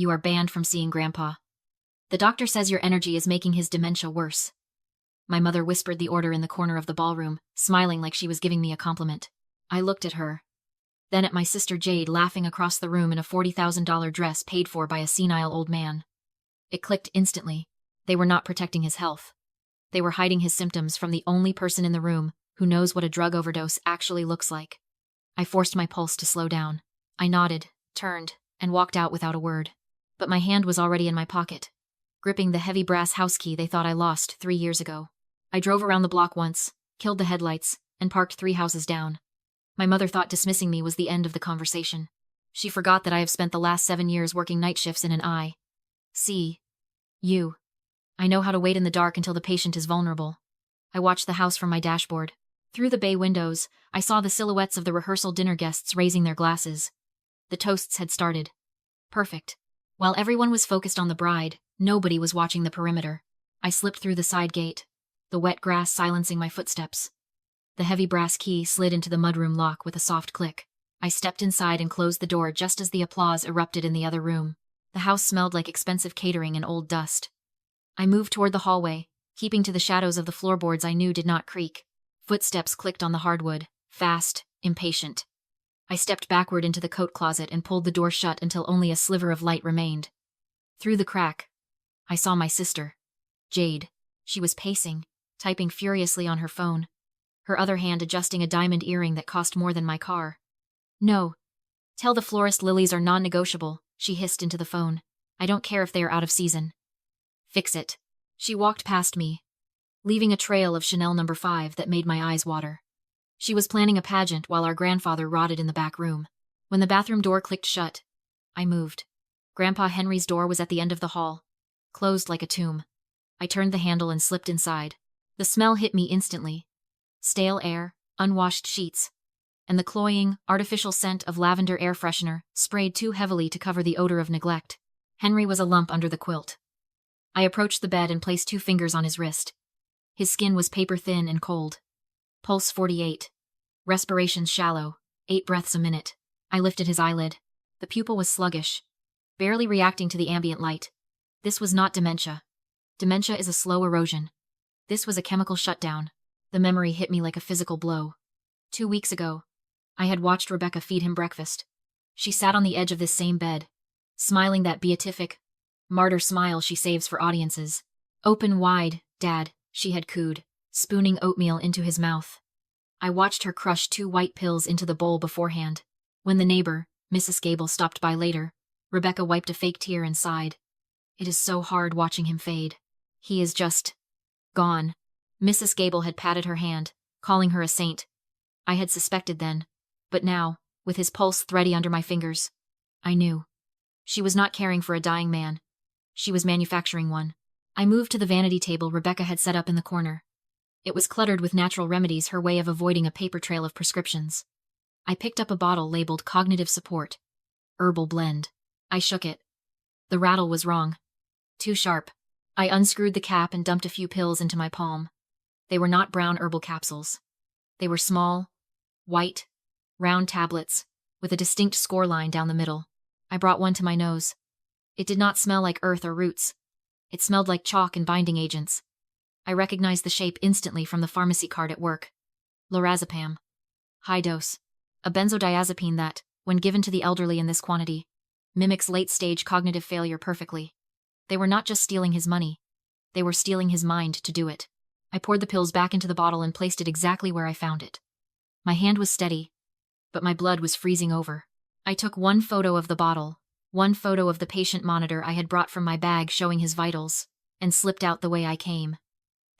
You are banned from seeing Grandpa. The doctor says your energy is making his dementia worse. My mother whispered the order in the corner of the ballroom, smiling like she was giving me a compliment. I looked at her, then at my sister Jade laughing across the room in a $40,000 dress paid for by a senile old man. It clicked instantly. They were not protecting his health. They were hiding his symptoms from the only person in the room who knows what a drug overdose actually looks like. I forced my pulse to slow down. I nodded, turned, and walked out without a word. But my hand was already in my pocket, gripping the heavy brass house key they thought I lost 3 years ago. I drove around the block once, killed the headlights, and parked 3 houses down. My mother thought dismissing me was the end of the conversation. She forgot that I have spent the last 7 years working night shifts in an I.C.U. I know how to wait in the dark until the patient is vulnerable. I watched the house from my dashboard. Through the bay windows, I saw the silhouettes of the rehearsal dinner guests raising their glasses. The toasts had started. Perfect. While everyone was focused on the bride, nobody was watching the perimeter. I slipped through the side gate, the wet grass silencing my footsteps. The heavy brass key slid into the mudroom lock with a soft click. I stepped inside and closed the door just as the applause erupted in the other room. The house smelled like expensive catering and old dust. I moved toward the hallway, keeping to the shadows of the floorboards I knew did not creak. Footsteps clicked on the hardwood, fast, impatient. I stepped backward into the coat closet and pulled the door shut until only a sliver of light remained. Through the crack, I saw my sister, Jade. She was pacing, typing furiously on her phone, her other hand adjusting a diamond earring that cost more than my car. No. Tell the florist lilies are non-negotiable, she hissed into the phone. I don't care if they are out of season. Fix it. She walked past me, leaving a trail of Chanel No. 5 that made my eyes water. She was planning a pageant while our grandfather rotted in the back room. When the bathroom door clicked shut, I moved. Grandpa Henry's door was at the end of the hall, closed like a tomb. I turned the handle and slipped inside. The smell hit me instantly. Stale air, unwashed sheets, and the cloying, artificial scent of lavender air freshener sprayed too heavily to cover the odor of neglect. Henry was a lump under the quilt. I approached the bed and placed 2 fingers on his wrist. His skin was paper-thin and cold. Pulse 48. Respirations shallow, 8 breaths a minute. I lifted his eyelid. The pupil was sluggish, barely reacting to the ambient light. This was not dementia. Dementia is a slow erosion. This was a chemical shutdown. The memory hit me like a physical blow. 2 weeks ago, I had watched Rebecca feed him breakfast. She sat on the edge of this same bed, smiling that beatific, martyr smile she saves for audiences. Open wide, Dad, she had cooed, spooning oatmeal into his mouth. I watched her crush 2 white pills into the bowl beforehand. When the neighbor, Mrs. Gable, stopped by later, Rebecca wiped a fake tear and sighed. It is so hard watching him fade. He is just gone. Mrs. Gable had patted her hand, calling her a saint. I had suspected then, but now, with his pulse thready under my fingers, I knew. She was not caring for a dying man. She was manufacturing one. I moved to the vanity table Rebecca had set up in the corner. It was cluttered with natural remedies, her way of avoiding a paper trail of prescriptions. I picked up a bottle labeled Cognitive Support. Herbal Blend. I shook it. The rattle was wrong. Too sharp. I unscrewed the cap and dumped a few pills into my palm. They were not brown herbal capsules. They were small, white, round tablets, with a distinct score line down the middle. I brought one to my nose. It did not smell like earth or roots. It smelled like chalk and binding agents. I recognized the shape instantly from the pharmacy card at work. Lorazepam. High dose. A benzodiazepine that, when given to the elderly in this quantity, mimics late-stage cognitive failure perfectly. They were not just stealing his money. They were stealing his mind to do it. I poured the pills back into the bottle and placed it exactly where I found it. My hand was steady, but my blood was freezing over. I took one photo of the bottle, one photo of the patient monitor I had brought from my bag showing his vitals, and slipped out the way I came.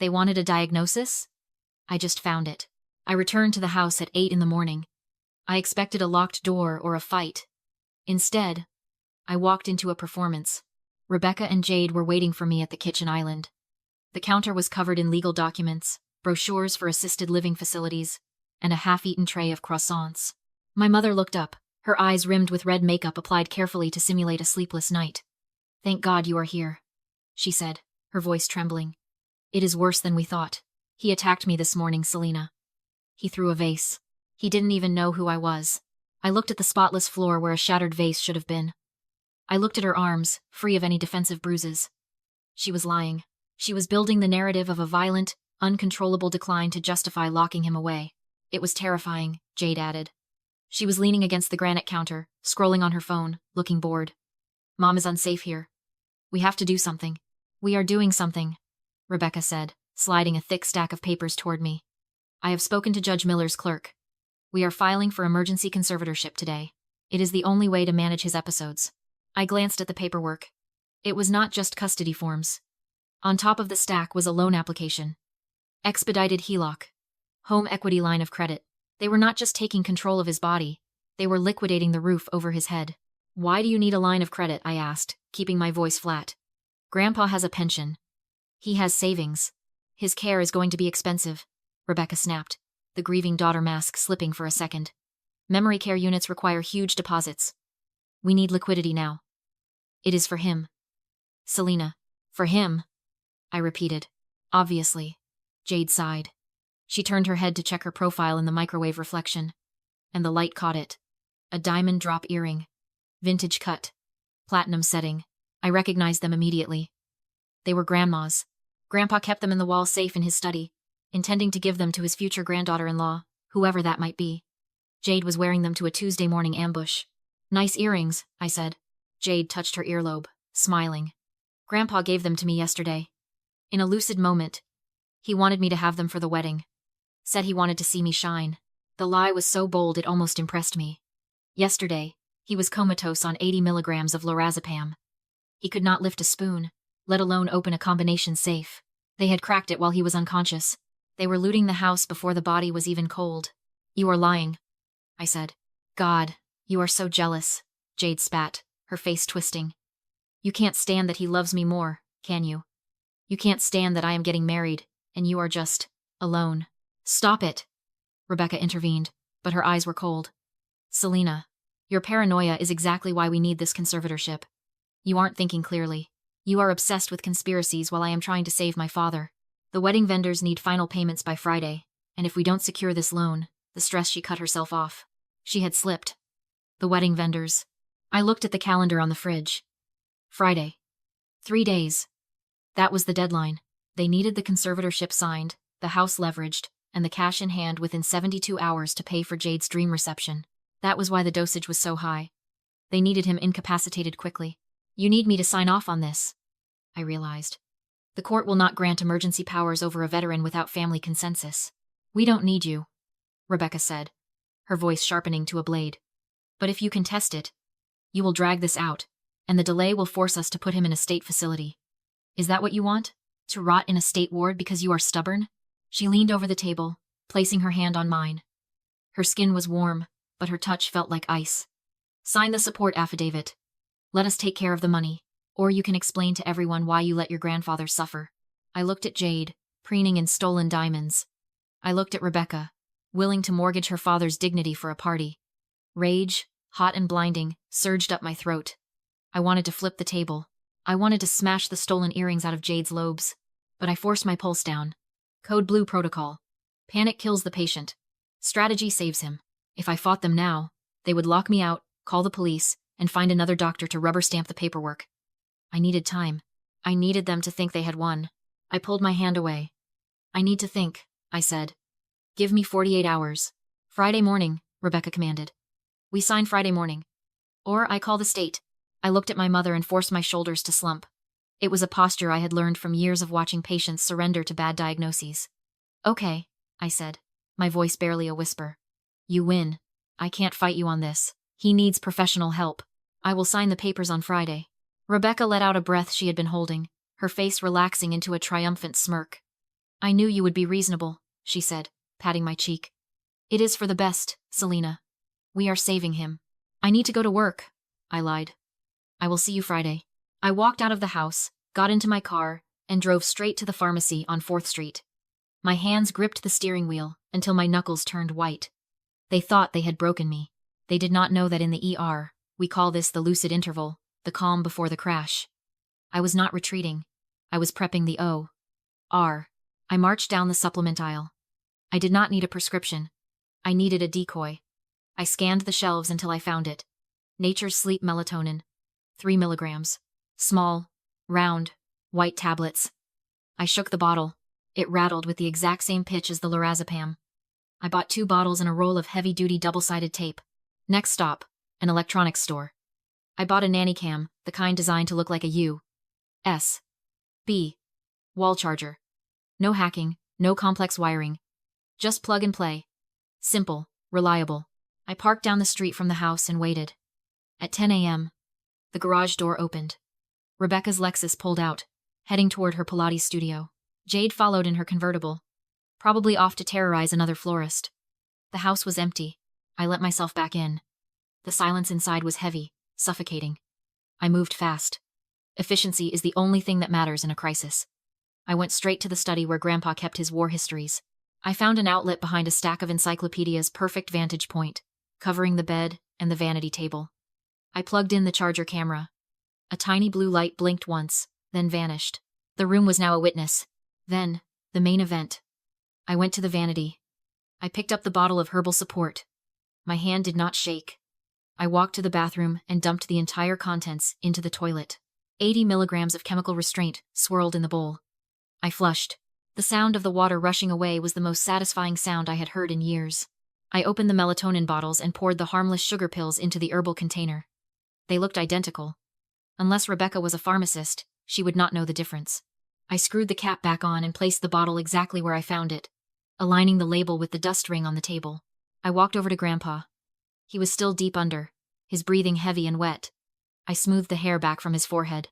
They wanted a diagnosis? I just found it. I returned to the house at 8 in the morning. I expected a locked door or a fight. Instead, I walked into a performance. Rebecca and Jade were waiting for me at the kitchen island. The counter was covered in legal documents, brochures for assisted living facilities, and a half-eaten tray of croissants. My mother looked up, her eyes rimmed with red makeup applied carefully to simulate a sleepless night. "Thank God you are here," she said, her voice trembling. "It is worse than we thought. He attacked me this morning, Selena. He threw a vase. He didn't even know who I was." I looked at the spotless floor where a shattered vase should have been. I looked at her arms, free of any defensive bruises. She was lying. She was building the narrative of a violent, uncontrollable decline to justify locking him away. It was terrifying, Jade added. She was leaning against the granite counter, scrolling on her phone, looking bored. Mom is unsafe here. We have to do something. We are doing something, Rebecca said, sliding a thick stack of papers toward me. I have spoken to Judge Miller's clerk. We are filing for emergency conservatorship today. It is the only way to manage his episodes. I glanced at the paperwork. It was not just custody forms. On top of the stack was a loan application. Expedited HELOC. Home equity line of credit. They were not just taking control of his body. They were liquidating the roof over his head. Why do you need a line of credit? I asked, keeping my voice flat. Grandpa has a pension. He has savings. His care is going to be expensive, Rebecca snapped, the grieving daughter mask slipping for a second. Memory care units require huge deposits. We need liquidity now. It is for him. Selena. For him. I repeated. Obviously. Jade sighed. She turned her head to check her profile in the microwave reflection. And the light caught it. A diamond drop earring. Vintage cut. Platinum setting. I recognized them immediately. They were Grandma's. Grandpa kept them in the wall safe in his study, intending to give them to his future granddaughter-in-law, whoever that might be. Jade was wearing them to a Tuesday morning ambush. Nice earrings, I said. Jade touched her earlobe, smiling. Grandpa gave them to me yesterday. In a lucid moment, he wanted me to have them for the wedding. Said he wanted to see me shine. The lie was so bold it almost impressed me. Yesterday, he was comatose on 80 milligrams of lorazepam. He could not lift a spoon, let alone open a combination safe. They had cracked it while he was unconscious. They were looting the house before the body was even cold. You are lying, I said. God, you are so jealous, Jade spat, her face twisting. You can't stand that he loves me more, can you? You can't stand that I am getting married, and you are just alone. Stop it, Rebecca intervened, but her eyes were cold. Selena, your paranoia is exactly why we need this conservatorship. You aren't thinking clearly. You are obsessed with conspiracies while I am trying to save my father. The wedding vendors need final payments by Friday, and if we don't secure this loan, the stress. She cut herself off. She had slipped. The wedding vendors. I looked at the calendar on the fridge. Friday. 3 days. That was the deadline. They needed the conservatorship signed, the house leveraged, and the cash in hand within 72 hours to pay for Jade's dream reception. That was why the dosage was so high. They needed him incapacitated quickly. You need me to sign off on this, I realized. The court will not grant emergency powers over a veteran without family consensus. We don't need you, Rebecca said, her voice sharpening to a blade. But if you contest it, you will drag this out, and the delay will force us to put him in a state facility. Is that what you want? To rot in a state ward because you are stubborn? She leaned over the table, placing her hand on mine. Her skin was warm, but her touch felt like ice. Sign the support affidavit. Let us take care of the money, or you can explain to everyone why you let your grandfather suffer. I looked at Jade, preening in stolen diamonds. I looked at Rebecca, willing to mortgage her father's dignity for a party. Rage, hot and blinding, surged up my throat. I wanted to flip the table. I wanted to smash the stolen earrings out of Jade's lobes. But I forced my pulse down. Code Blue protocol. Panic kills the patient. Strategy saves him. If I fought them now, they would lock me out, call the police, and find another doctor to rubber stamp the paperwork. I needed time. I needed them to think they had won. I pulled my hand away. I need to think, I said. Give me 48 hours. Friday morning, Rebecca commanded. We sign Friday morning. Or I call the state. I looked at my mother and forced my shoulders to slump. It was a posture I had learned from years of watching patients surrender to bad diagnoses. Okay, I said, my voice barely a whisper. You win. I can't fight you on this. He needs professional help. I will sign the papers on Friday. Rebecca let out a breath she had been holding, her face relaxing into a triumphant smirk. I knew you would be reasonable, she said, patting my cheek. It is for the best, Selena. We are saving him. I need to go to work, I lied. I will see you Friday. I walked out of the house, got into my car, and drove straight to the pharmacy on 4th Street. My hands gripped the steering wheel until my knuckles turned white. They thought they had broken me. They did not know that in the ER, we call this the lucid interval, the calm before the crash. I was not retreating. I was prepping the O.R. I marched down the supplement aisle. I did not need a prescription. I needed a decoy. I scanned the shelves until I found it. Nature's Sleep Melatonin. 3 milligrams. Small, round, white tablets. I shook the bottle. It rattled with the exact same pitch as the lorazepam. I bought 2 bottles and a roll of heavy-duty double-sided tape. Next stop, an electronics store. I bought a nanny cam, the kind designed to look like a USB wall charger. No hacking, no complex wiring. Just plug and play. Simple, reliable. I parked down the street from the house and waited. At 10 a.m., the garage door opened. Rebecca's Lexus pulled out, heading toward her Pilates studio. Jade followed in her convertible, probably off to terrorize another florist. The house was empty. I let myself back in. The silence inside was heavy, suffocating. I moved fast. Efficiency is the only thing that matters in a crisis. I went straight to the study where Grandpa kept his war histories. I found an outlet behind a stack of encyclopedias, perfect vantage point, covering the bed and the vanity table. I plugged in the charger camera. A tiny blue light blinked once, then vanished. The room was now a witness. Then, the main event. I went to the vanity. I picked up the bottle of herbal support. My hand did not shake. I walked to the bathroom and dumped the entire contents into the toilet. 80 milligrams of chemical restraint swirled in the bowl. I flushed. The sound of the water rushing away was the most satisfying sound I had heard in years. I opened the melatonin bottles and poured the harmless sugar pills into the herbal container. They looked identical. Unless Rebecca was a pharmacist, she would not know the difference. I screwed the cap back on and placed the bottle exactly where I found it, aligning the label with the dust ring on the table. I walked over to Grandpa. He was still deep under, his breathing heavy and wet. I smoothed the hair back from his forehead.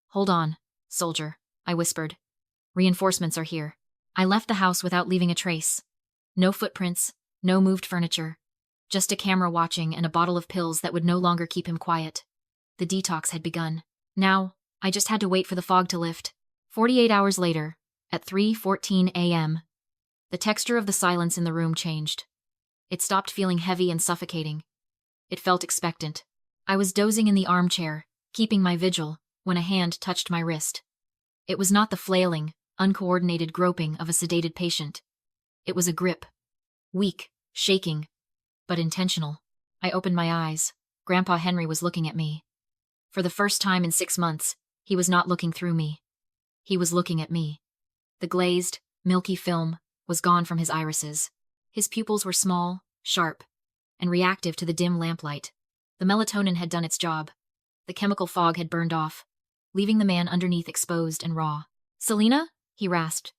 "Hold on, soldier," I whispered. "Reinforcements are here." I left the house without leaving a trace. No footprints, no moved furniture. Just a camera watching and a bottle of pills that would no longer keep him quiet. The detox had begun. Now, I just had to wait for the fog to lift. 48 hours later, at 3:14 a.m., the texture of the silence in the room changed. It stopped feeling heavy and suffocating. It felt expectant. I was dozing in the armchair, keeping my vigil, when a hand touched my wrist. It was not the flailing, uncoordinated groping of a sedated patient. It was a grip. Weak, shaking, but intentional. I opened my eyes. Grandpa Henry was looking at me. For the first time in 6 months, he was not looking through me. He was looking at me. The glazed, milky film was gone from his irises. His pupils were small, sharp, and reactive to the dim lamplight. The melatonin had done its job. The chemical fog had burned off, leaving the man underneath exposed and raw. "Selena?" he rasped.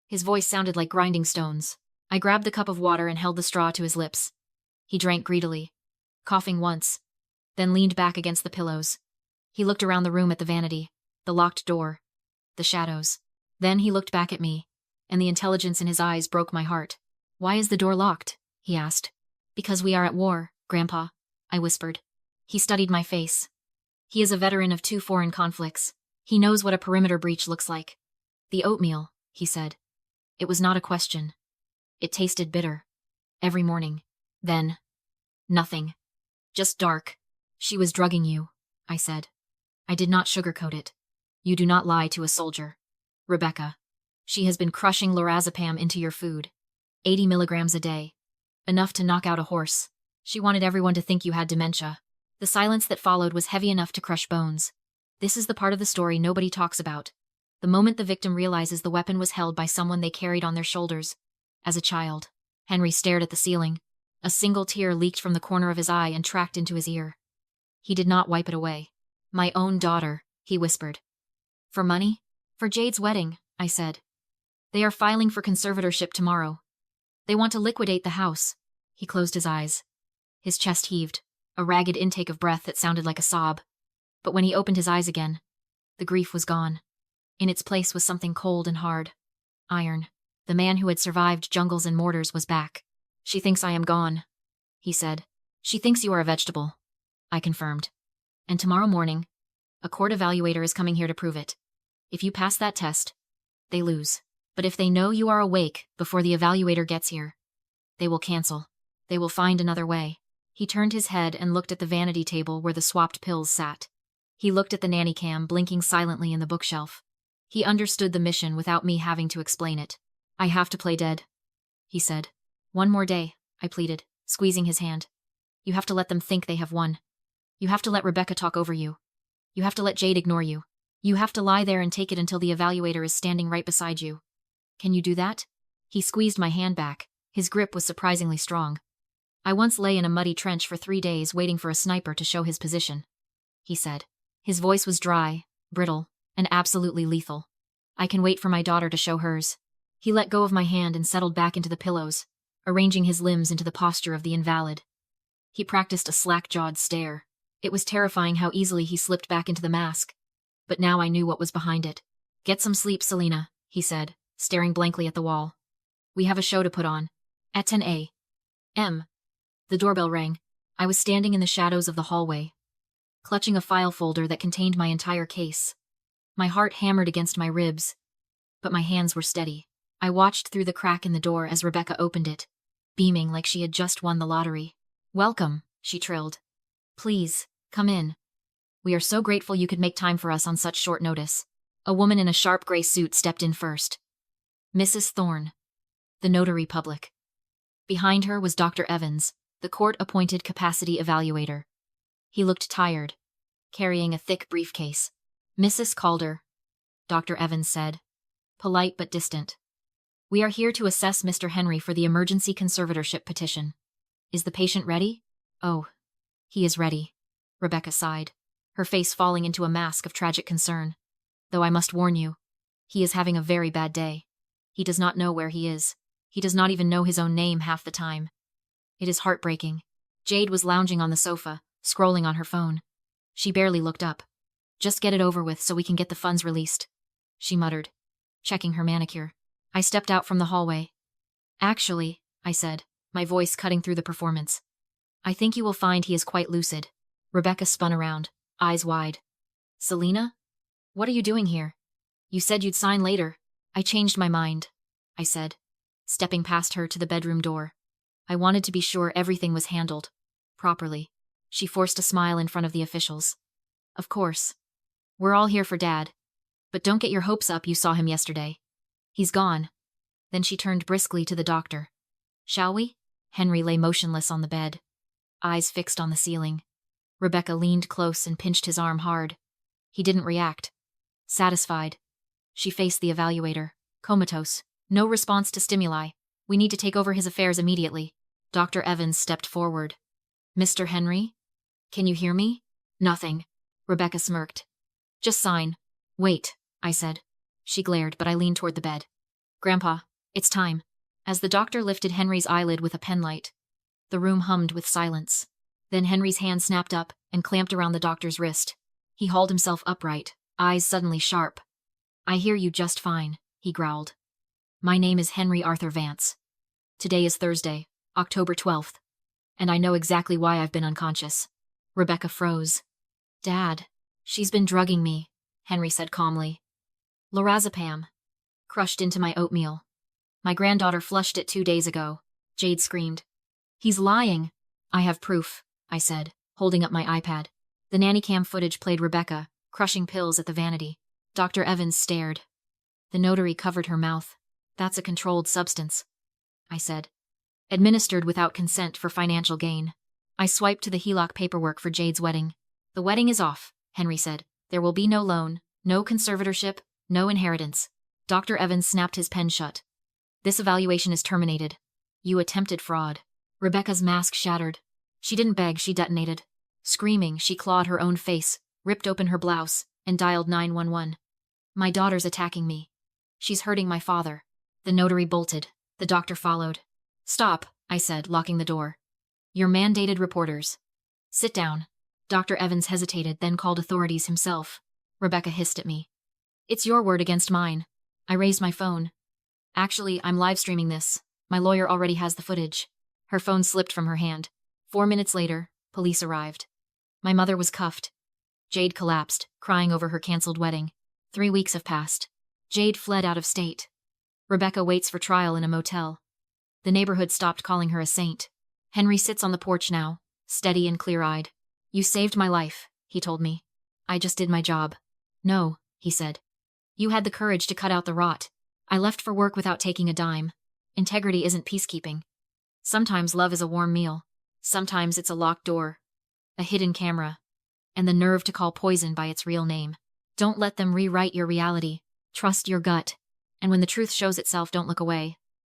His voice sounded like grinding stones. I grabbed the cup of water and held the straw to his lips. He drank greedily, coughing once, then leaned back against the pillows. He looked around the room at the vanity, the locked door, the shadows. Then he looked back at me, and the intelligence in his eyes broke my heart. "Why is the door locked?" he asked. "Because we are at war, Grandpa," I whispered. He studied my face. He is a veteran of 2 foreign conflicts. He knows what a perimeter breach looks like. "The oatmeal," he said. It was not a question. It tasted bitter. Every morning. Then, nothing. Just dark. "She was drugging you," I said. I did not sugarcoat it. "You do not lie to a soldier. Rebecca. She has been crushing lorazepam into your food. 80 milligrams a day. Enough to knock out a horse. She wanted everyone to think you had dementia." The silence that followed was heavy enough to crush bones. This is the part of the story nobody talks about. The moment the victim realizes the weapon was held by someone they carried on their shoulders. As a child, Henry stared at the ceiling. A single tear leaked from the corner of his eye and tracked into his ear. He did not wipe it away. "My own daughter," he whispered. "For money?" "For Jade's wedding," I said. "They are filing for conservatorship tomorrow. They want to liquidate the house." He closed his eyes. His chest heaved, a ragged intake of breath that sounded like a sob. But when he opened his eyes again, the grief was gone. In its place was something cold and hard. Iron. The man who had survived jungles and mortars was back. "She thinks I am gone," he said. "She thinks you are a vegetable," I confirmed. "And tomorrow morning, a court evaluator is coming here to prove it. If you pass that test, they lose. But if they know you are awake before the evaluator gets here, they will cancel. They will find another way." He turned his head and looked at the vanity table where the swapped pills sat. He looked at the nanny cam blinking silently in the bookshelf. He understood the mission without me having to explain it. "I have to play dead," he said. "One more day," I pleaded, squeezing his hand. "You have to let them think they have won. You have to let Rebecca talk over you. You have to let Jade ignore you. You have to lie there and take it until the evaluator is standing right beside you. Can you do that? He squeezed my hand back. His grip was surprisingly strong. I once lay in a muddy trench for 3 days waiting for a sniper to show his position, he said. His voice was dry, brittle, and absolutely lethal. I can wait for my daughter to show hers. He let go of my hand and settled back into the pillows, arranging his limbs into the posture of the invalid. He practiced a slack-jawed stare. It was terrifying how easily he slipped back into the mask. But now I knew what was behind it. Get some sleep, Selena, he said, staring blankly at the wall. We have a show to put on. At 10 a.m. The doorbell rang. I was standing in the shadows of the hallway, clutching a file folder that contained my entire case. My heart hammered against my ribs, but my hands were steady. I watched through the crack in the door as Rebecca opened it, beaming like she had just won the lottery. Welcome, she trilled. Please, come in. We are so grateful you could make time for us on such short notice. A woman in a sharp gray suit stepped in first. Mrs. Thorne, the notary public. Behind her was Dr. Evans, the court-appointed capacity evaluator. He looked tired, carrying a thick briefcase. Mrs. Calder, Dr. Evans said, polite but distant. We are here to assess Mr. Henry for the emergency conservatorship petition. Is the patient ready? Oh, he is ready, Rebecca sighed, her face falling into a mask of tragic concern. Though I must warn you, he is having a very bad day. He does not know where he is. He does not even know his own name half the time. It is heartbreaking. Jade was lounging on the sofa, scrolling on her phone. She barely looked up. Just get it over with so we can get the funds released, she muttered, checking her manicure. I stepped out from the hallway. Actually, I said, my voice cutting through the performance, I think you will find he is quite lucid. Rebecca spun around, eyes wide. Selena? What are you doing here? You said you'd sign later. I changed my mind, I said, stepping past her to the bedroom door. I wanted to be sure everything was handled properly. She forced a smile in front of the officials. Of course. We're all here for Dad. But don't get your hopes up you saw him yesterday. He's gone. Then she turned briskly to the doctor. Shall we? Henry lay motionless on the bed, eyes fixed on the ceiling. Rebecca leaned close and pinched his arm hard. He didn't react. Satisfied, she faced the evaluator. Comatose. No response to stimuli. We need to take over his affairs immediately. Dr. Evans stepped forward. Mr. Henry? Can you hear me? Nothing. Rebecca smirked. Just sign. Wait, I said. She glared, but I leaned toward the bed. Grandpa, it's time. As the doctor lifted Henry's eyelid with a penlight, the room hummed with silence. Then Henry's hand snapped up and clamped around the doctor's wrist. He hauled himself upright, eyes suddenly sharp. I hear you just fine, he growled. My name is Henry Arthur Vance. Today is Thursday, October 12th, and I know exactly why I've been unconscious. Rebecca froze. Dad, she's been drugging me, Henry said calmly. Lorazepam. Crushed into my oatmeal. My granddaughter flushed it 2 days ago, Jade screamed. He's lying. I have proof, I said, holding up my iPad. The nanny cam footage played Rebecca, crushing pills at the vanity. Dr. Evans stared. The notary covered her mouth. That's a controlled substance, I said. Administered without consent for financial gain. I swiped to the HELOC paperwork for Jade's wedding. The wedding is off, Henry said. There will be no loan, no conservatorship, no inheritance. Dr. Evans snapped his pen shut. This evaluation is terminated. You attempted fraud. Rebecca's mask shattered. She didn't beg, she detonated. Screaming, she clawed her own face, ripped open her blouse, and dialed 911. My daughter's attacking me. She's hurting my father. The notary bolted. The doctor followed. Stop, I said, locking the door. You're mandated reporters. Sit down. Dr. Evans hesitated, then called authorities himself. Rebecca hissed at me. It's your word against mine. I raised my phone. Actually, I'm live streaming this. My lawyer already has the footage. Her phone slipped from her hand. 4 minutes later, police arrived. My mother was cuffed. Jade collapsed, crying over her canceled wedding. 3 weeks have passed. Jade fled out of state. Rebecca waits for trial in a motel. The neighborhood stopped calling her a saint. Henry sits on the porch now, steady and clear-eyed. You saved my life, he told me. I just did my job. No, he said. You had the courage to cut out the rot. I left for work without taking a dime. Integrity isn't peacekeeping. Sometimes love is a warm meal. Sometimes it's a locked door. A hidden camera. And the nerve to call poison by its real name. Don't let them rewrite your reality. Trust your gut. And when the truth shows itself, don't look away.